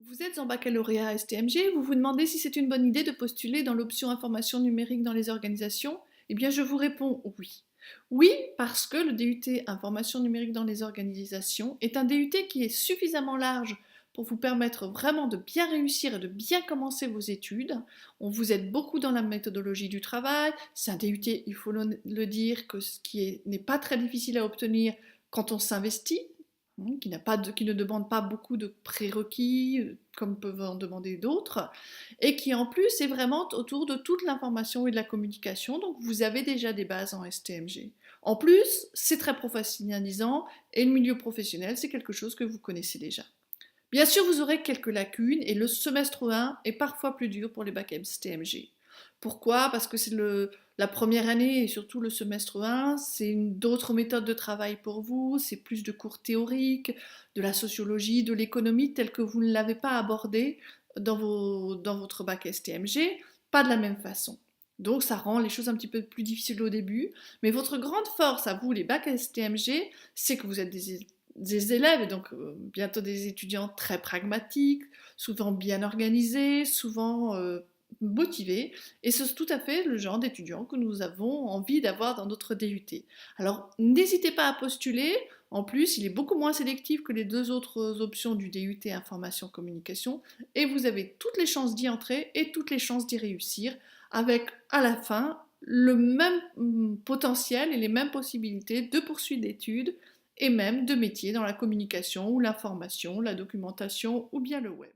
Vous êtes en baccalauréat STMG, vous vous demandez si c'est une bonne idée de postuler dans l'option information numérique dans les organisations? Eh bien, je vous réponds oui. Oui, parce que le DUT information numérique dans les organisations est un DUT qui est suffisamment large pour vous permettre vraiment de bien réussir et de bien commencer vos études. On vous aide beaucoup dans la méthodologie du travail. C'est un DUT, il faut le dire, n'est pas très difficile à obtenir quand on s'investit, qui ne demande pas beaucoup de prérequis, comme peuvent en demander d'autres, et qui en plus est vraiment autour de toute l'information et de la communication, donc vous avez déjà des bases en STMG. En plus, c'est très professionnalisant, et le milieu professionnel, c'est quelque chose que vous connaissez déjà. Bien sûr, vous aurez quelques lacunes, et le semestre 1 est parfois plus dur pour les bacs STMG. Pourquoi? Parce que c'est la première année et surtout le semestre 1, c'est d'autres méthodes de travail pour vous, c'est plus de cours théoriques, de la sociologie, de l'économie, telle que vous ne l'avez pas abordé dans votre bac STMG, pas de la même façon. Donc ça rend les choses un petit peu plus difficiles au début, mais votre grande force à vous, les bacs STMG, c'est que vous êtes des élèves, et donc bientôt des étudiants très pragmatiques, souvent bien organisés, souvent motivés, et c'est tout à fait le genre d'étudiants que nous avons envie d'avoir dans notre DUT. Alors n'hésitez pas à postuler, en plus il est beaucoup moins sélectif que les deux autres options du DUT Information Communication, et vous avez toutes les chances d'y entrer et toutes les chances d'y réussir, avec à la fin le même potentiel et les mêmes possibilités de poursuite d'études et même de métiers dans la communication ou l'information, la documentation ou bien le web.